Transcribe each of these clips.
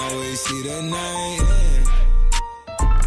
always see the night.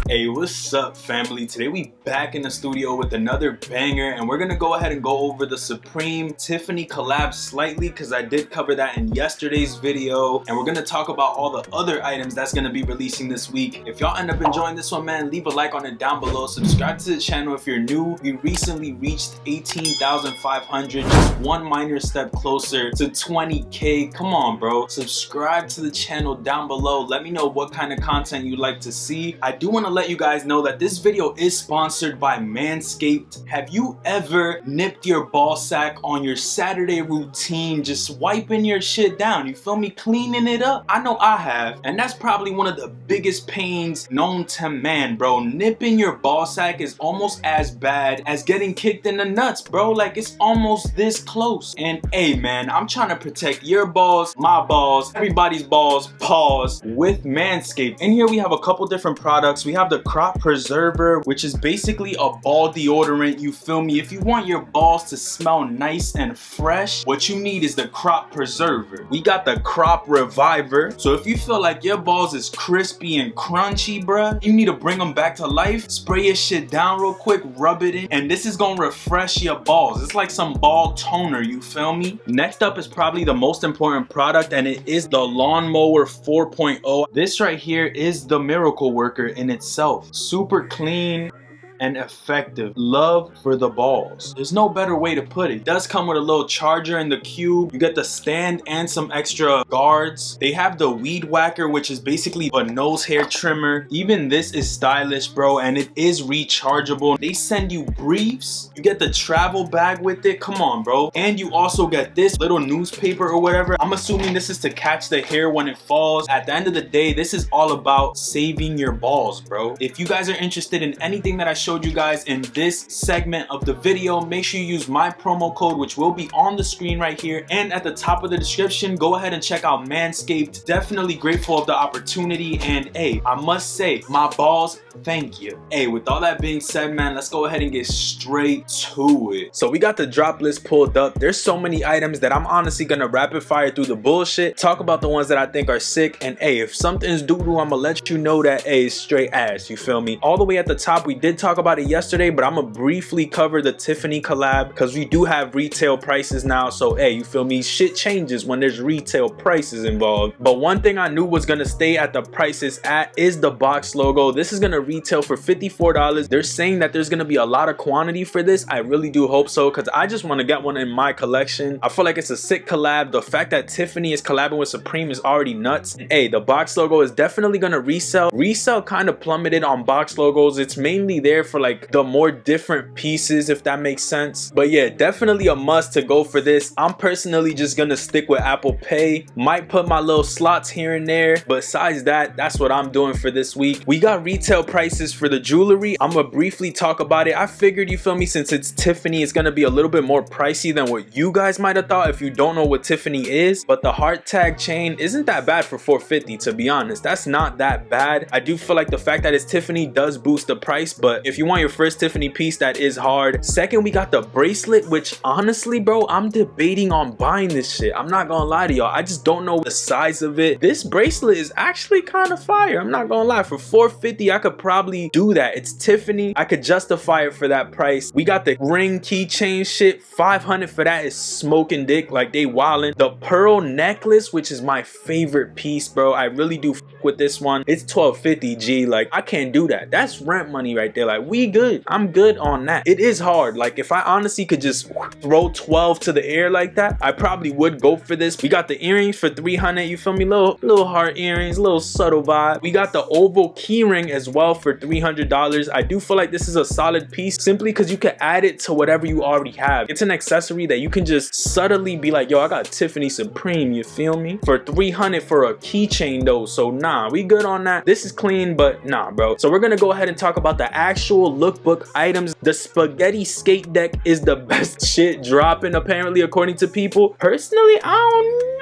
Hey, what's up, family? Today we back in the studio with another banger, and we're gonna go ahead and go over the Supreme Tiffany collab slightly because I did cover that in yesterday's video, and we're gonna talk about all the other items that's gonna be releasing this week. If y'all end up enjoying this one, man, leave a like on it down below. Subscribe to the channel if you're new. We recently reached 18,500, just one minor step closer to 20K. Come on, bro. Subscribe to the channel down below. Let me know what kind of content you'd like to see. I do want to let you guys know that this video is sponsored by Manscaped. Have you ever nipped your ball sack on your Saturday routine, just wiping your shit down? You feel me? Cleaning it up? I know I have, and that's probably one of the biggest pains known to man, bro. Nipping your ball sack is almost as bad as getting kicked in the nuts, bro. Like, it's almost this close. And hey, man, I'm trying to protect your balls, my balls, everybody's balls, paws with Manscaped. In here we have a couple different products. We have the Crop Preserver, which is basically a ball deodorant, you feel me? If you want your balls to smell nice and fresh, what you need is the Crop Preserver. We got the Crop Reviver, so if you feel like your balls is crispy and crunchy, bruh, you need to bring them back to life. Spray your shit down real quick, rub it in, and this is gonna refresh your balls. It's like some ball toner, you feel me? Next up is probably the most important product, and it is the Lawnmower 4.0. This right here is the miracle worker in itself. Super clean and effective. Love for the balls. There's no better way to put it. It does come with a little charger in the cube. You get the stand and some extra guards. They have the weed whacker, which is basically a nose hair trimmer. Even this is stylish, bro, and it is rechargeable. They send you briefs. You get the travel bag with it. Come on, bro. And you also get this little newspaper or whatever. I'm assuming this is to catch the hair when it falls. At the end of the day, this is all about saving your balls, bro. If you guys are interested in anything that I showed you guys in this segment of the video, make sure you use my promo code, which will be on the screen right here and at the top of the description. Go ahead and check out Manscaped. Definitely grateful of the opportunity, and hey, I must say, my balls, thank you. Hey, with all that being said, man, let's go ahead and get straight to it. So we got the drop list pulled up. There's so many items that I'm honestly gonna rapid fire through the bullshit, talk about the ones that I think are sick, and hey, if something's doo-doo, I'm gonna let you know that hey, it's straight ass, you feel me? All the way at the top, we did talk about it yesterday, but I'm gonna briefly cover the Tiffany collab because we do have retail prices now. So hey, you feel me? Shit changes when there's retail prices involved. But one thing I knew was gonna stay at the prices at is the box logo. This is gonna retail for $54. They're saying that there's gonna be a lot of quantity for this. I really do hope so because I just want to get one in my collection. I feel like it's a sick collab. The fact that Tiffany is collabing with Supreme is already nuts. And hey, the box logo is definitely gonna resell. Resell kind of plummeted on box logos. It's mainly there for like the more different pieces, if that makes sense. But yeah, definitely a must to go for this. I'm personally just gonna stick with Apple Pay. Might put my little slots here and there. Besides that, that's what I'm doing for this week. We got retail prices for the jewelry. I'm gonna briefly talk about it. I figured, you feel me, since it's Tiffany, it's gonna be a little bit more pricey than what you guys might have thought if you don't know what Tiffany is. But the heart tag chain isn't that bad for $450, to be honest. That's not that bad. I do feel like the fact that it's Tiffany does boost the price, but if you want your first Tiffany piece, that is hard. Second, we got the bracelet, which honestly, bro, I'm debating on buying this shit. I'm not gonna lie to y'all, I just don't know the size of it. This bracelet is actually kind of fire. I'm not gonna lie, for $450 I could probably do that. It's Tiffany, I could justify it for that price. We got the ring keychain shit, $500 for that is smoking dick, like they wildin'. The pearl necklace, which is my favorite piece, bro, I really do with this one. It's $1250 G. Like, I can't do that. That's rent money right there. Like, we good. I'm good on that. It is hard. Like, if I honestly could just throw 12 to the air like that, I probably would go for this. We got the earrings for $300. You feel me? Little heart earrings, little subtle vibe. We got the oval key ring as well for $300. I do feel like this is a solid piece simply because you can add it to whatever you already have. It's an accessory that you can just subtly be like, yo, I got Tiffany Supreme, you feel me? For $300 for a keychain though. So nah, we good on that. This is clean, but nah, bro. So we're gonna go ahead and talk about the actual lookbook items. The spaghetti skate deck is the best shit dropping, apparently, according to people. Personally, I don't know.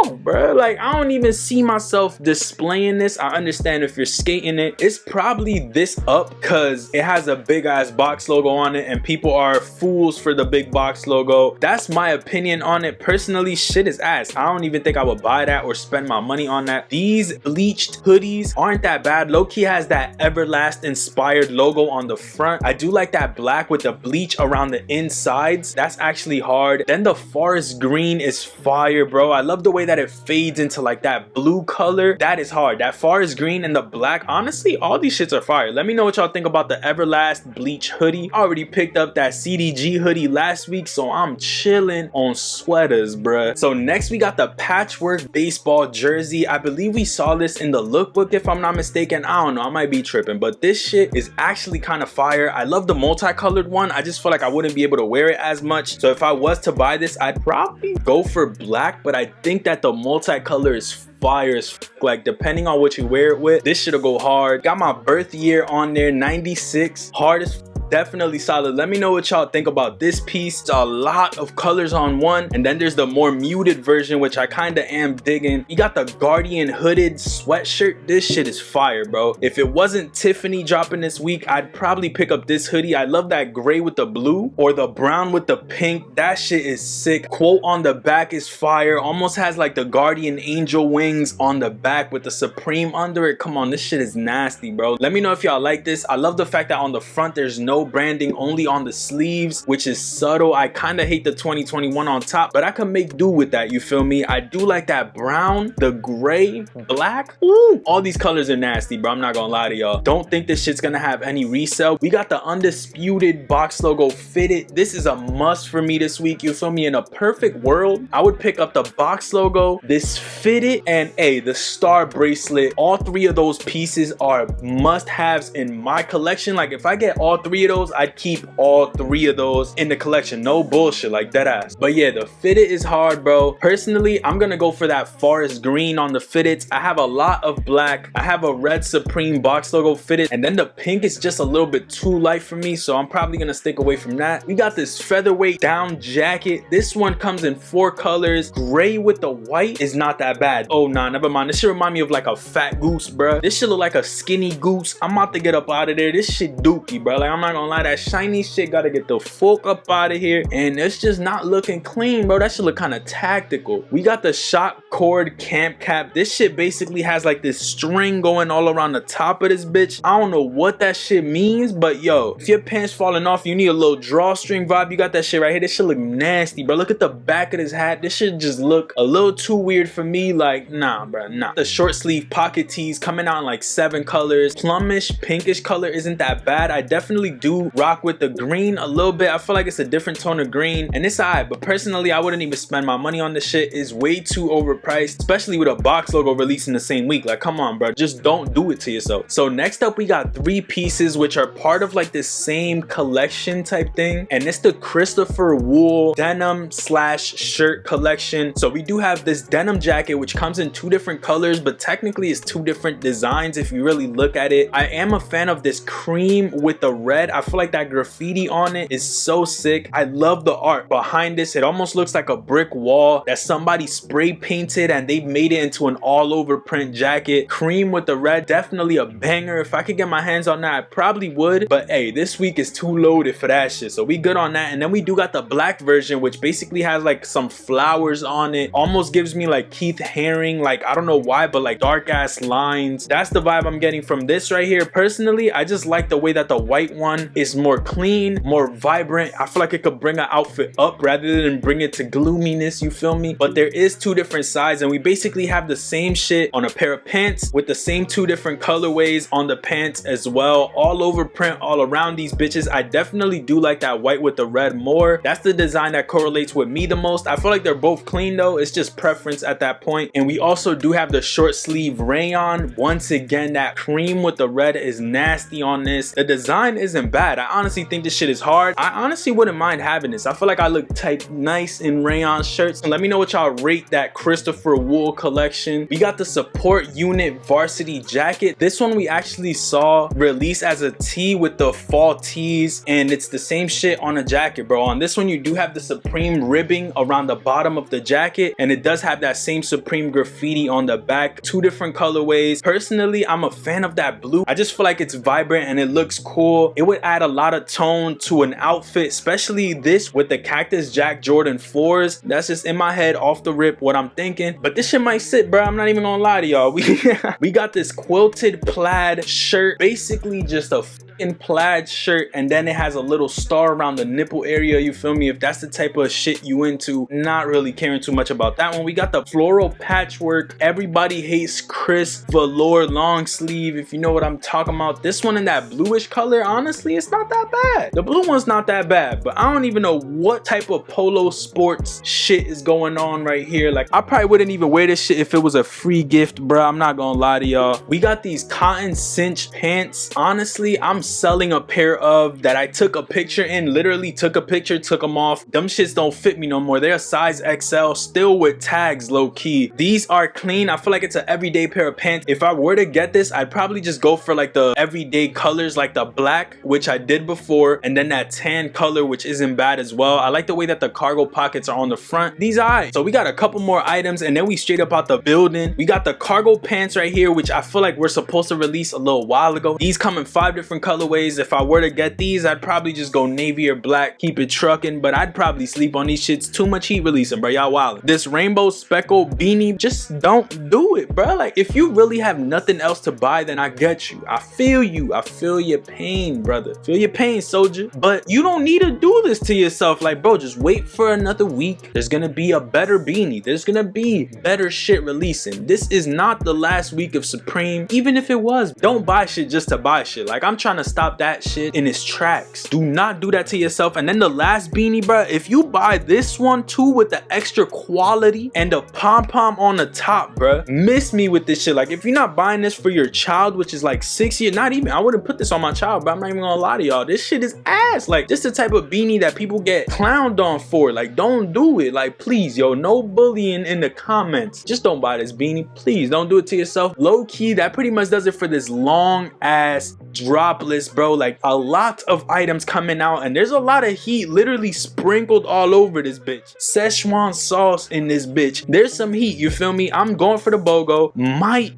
know, bro. Like, I don't even see myself displaying this. I understand if you're skating it, it's probably this up because it has a big ass box logo on it and people are fools for the big box logo. That's my opinion on it. Personally, shit is ass. I don't even think I would buy that or spend my money on that. These bleached hoodies aren't that bad. Low-key has that Everlast inspired logo on the front. I do like that black with the bleach around the insides. That's actually hard. Then the forest green is fire, bro. I love the way that it fades into like that blue color. That is hard. That forest green and the black, honestly, all these shits are fire. Let me know what y'all think about the Everlast bleach hoodie. I already picked up that CDG hoodie last week, so I'm chilling on sweaters, bruh. So next we got the Patchwork baseball jersey. I believe we saw this in the lookbook if I'm not mistaken. I don't know, I might be tripping, but this shit is actually kind of fire. I love the multicolored one. I just feel like I wouldn't be able to wear it as much. So if I was to buy this, I'd probably go for black, but I think that the multicolor is fire as f. Like, depending on what you wear it with, this shit'll go hard. Got my birth year on there, 96. Hard as f. Definitely solid. Let me know what y'all think about this piece. It's a lot of colors on one, and then there's the more muted version, which I kind of am digging. You got the Guardian hooded sweatshirt. This shit is fire, bro. If it wasn't Tiffany dropping this week, I'd probably pick up this hoodie. I love that gray with the blue or the brown with the pink. That shit is sick. Quote on the back is fire. Almost has like the Guardian angel wings on the back with the Supreme under it. Come on, this shit is nasty, bro. Let me know if y'all like this. I love the fact that on the front there's no branding, only on the sleeves, which is subtle. I kind of hate the 2021 on top, but I can make do with that, you feel me? I do like that brown, the gray, black. Ooh, all these colors are nasty, bro. I'm not gonna lie to y'all. Don't think this shit's gonna have any resale. We got the Undisputed box logo fitted. This is a must for me this week, you feel me? In a perfect world, I would pick up the box logo, this fitted, and the star bracelet. All three of those pieces are must-haves in my collection. Like, if I get all three of those, I'd keep all three of those in the collection. No bullshit, like dead ass. But yeah, the fitted is hard, bro. Personally, I'm gonna go for that forest green on the fitteds. I have a lot of black. I have a red Supreme box logo fitted, and then the pink is just a little bit too light for me, so I'm probably gonna stick away from that. We got this Featherweight down jacket. This one comes in 4 colors. Gray with the white is not that bad. Oh nah, never mind. This should remind me of like a fat goose, bro. This should look like a skinny goose. I'm about to get up out of there. This shit dookie, bro. Like, I'm not gonna lie, that shiny shit gotta get the fuck up out of here, and it's just not looking clean, bro. That should look kind of tactical. We got the shock cord camp cap. This shit basically has like this string going all around the top of this bitch. I don't know what that shit means, but yo, if your pants falling off, you need a little drawstring vibe. You got that shit right here. This shit look nasty, bro. Look at the back of this hat. This shit just look a little too weird for me. Like, nah, bro, nah. The short sleeve pocket tees coming out in like 7 colors. Plumish pinkish color isn't that bad. I definitely do rock with the green a little bit. I feel like it's a different tone of green, and it's alright, but personally I wouldn't even spend my money on this shit. It's way too overpriced, especially with a box logo releasing the same week. Like, come on, bro, just don't do it to yourself. So next up we got 3 pieces which are part of like this same collection type thing, and it's the Christopher Wool denim slash shirt collection. So we do have this denim jacket which comes in 2 different colors, but technically it's 2 different designs if you really look at it. I am a fan of this cream with the red. I feel like that graffiti on it is so sick. I love the art behind this. It almost looks like a brick wall that somebody spray painted and they made it into an all over print jacket. Cream with the red, definitely a banger. If I could get my hands on that, I probably would, but hey, this week is too loaded for that shit, so we good on that. And then we do got the black version, which basically has like some flowers on it. Almost gives me like Keith Haring, like, I don't know why, but like dark ass lines. That's the vibe I'm getting from this right here. Personally, I just like the way that the white one is more clean, more vibrant. I feel like it could bring an outfit up rather than bring it to gloominess, you feel me? But there is 2 different sides, and we basically have the same shit on a pair of pants with the same 2 different colorways on the pants as well. All over print all around these bitches. I definitely do like that white with the red more. That's the design that correlates with me the most. I feel like they're both clean though. It's just preference at that point. And we also do have the short sleeve rayon. Once again, that cream with the red is nasty on this. The design isn't even bad. I honestly think this shit is hard. I honestly wouldn't mind having this. I feel like I look type nice in rayon shirts. And let me know what y'all rate that Christopher Wool collection. We got the support unit varsity jacket. This one we actually saw released as a tee with the fall tees, and it's the same shit on a jacket, bro. On this one you do have the Supreme ribbing around the bottom of the jacket, and it does have that same Supreme graffiti on the back. Two different colorways. Personally, I'm a fan of that blue. I just feel like it's vibrant and it looks cool. It would add a lot of tone to an outfit, especially this with the Cactus Jack Jordan 4s. That's just in my head off the rip what I'm thinking, but this shit might sit, bro. I'm not even gonna lie to y'all. We got this quilted plaid shirt, basically just a in plaid shirt, and then it has a little star around the nipple area, you feel me? If that's the type of shit you into, not really caring too much about that one. We got the floral patchwork Everybody Hates Chris velour long sleeve, if you know what I'm talking about. This one in that bluish color, honestly, it's not that bad. The blue one's not that bad, but I don't even know what type of polo sports shit is going on right here. Like, I probably wouldn't even wear this shit if it was a free gift, bro. I'm not gonna lie to y'all. We got these cotton cinch pants. Honestly, I'm selling a pair of that I took a picture in, literally took a picture, took them off. Them shits don't fit me no more. They're a size XL, still with tags, low key. These are clean. I feel like it's an everyday pair of pants. If I were to get this, I'd probably just go for like the everyday colors, like the black, which I did before, and then that tan color, which isn't bad as well. I like the way that the cargo pockets are on the front. These are right. So we got a couple more items, and then we straight up out the building. We got the cargo pants right here, which I feel like we're supposed to release a little while ago. These come in 5 different colorways. If I were to get these, I'd probably just go navy or black, keep it trucking, but I'd probably sleep on these shits. Too much heat releasing, bro. Y'all wild. This rainbow speckle beanie, just don't do it, bro. Like, if you really have nothing else to buy, then I get you. I feel you. I feel your pain, brother. Feel your pain, soldier. But you don't need to do this to yourself. Like, bro, just wait for another week. There's gonna be a better beanie. There's gonna be better shit releasing. This is not the last week of Supreme. Even if it was, don't buy shit just to buy shit. Like, I'm trying to stop that shit in its tracks. Do not do that to yourself. And then the last beanie, bro, if you buy this one too with the extra quality and the pom-pom on the top, bro, miss me with this shit. Like, if you're not buying this for your child, which is like 6 years, not even, I wouldn't put this on my child, but I'm not even gonna lie to y'all, this shit is ass. Like, this is the type of beanie that people get clowned on for. Like, don't do it. Like, please, yo, no bullying in the comments. Just don't buy this beanie. Please don't do it to yourself. Low key, that pretty much does it for this long ass drop list, bro. Like, a lot of items coming out, and there's a lot of heat literally sprinkled all over this bitch. Szechuan sauce in this bitch. There's some heat, you feel me? I'm going for the Bogo.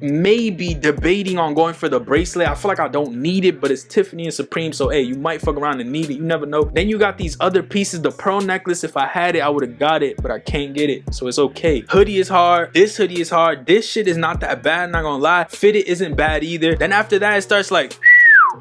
Maybe debating on going for the bracelet. I feel like I don't need it, but it's Tiffany and Supreme, so hey, you might fuck around and need it. You never know. Then you got these other pieces. The pearl necklace, if I had it, I would have got it, but I can't get it, so it's okay. Hoodie is hard. This hoodie is hard. This shit is not that bad, not gonna lie. Fitted isn't bad either. Then after that, it starts like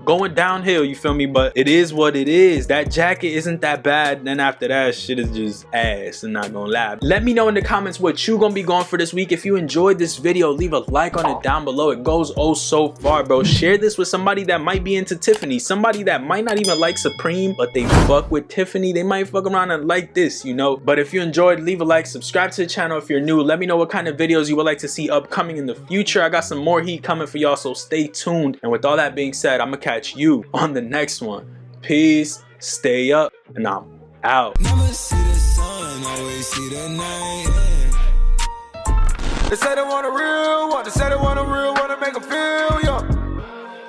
going downhill, you feel me? But it is what it is. That jacket isn't that bad. Then after that, shit is just ass. I'm not gonna lie. Let me know in the comments what you gonna be going for this week. If you enjoyed this video, leave a like on it down below. It goes oh so far, bro. Share this with somebody that might be into Tiffany, somebody that might not even like Supreme, but they fuck with Tiffany. They might fuck around and like this, you know? But if you enjoyed, leave a like, subscribe to the channel if you're new. Let me know what kind of videos you would like to see upcoming in the future. I got some more heat coming for y'all, so stay tuned. And with all that being said, I'm gonna catch you on the next one. Peace, stay up, and I'm out. Never see the sun, always see the night. They say they want a real one, they say they want a real one to make them feel young.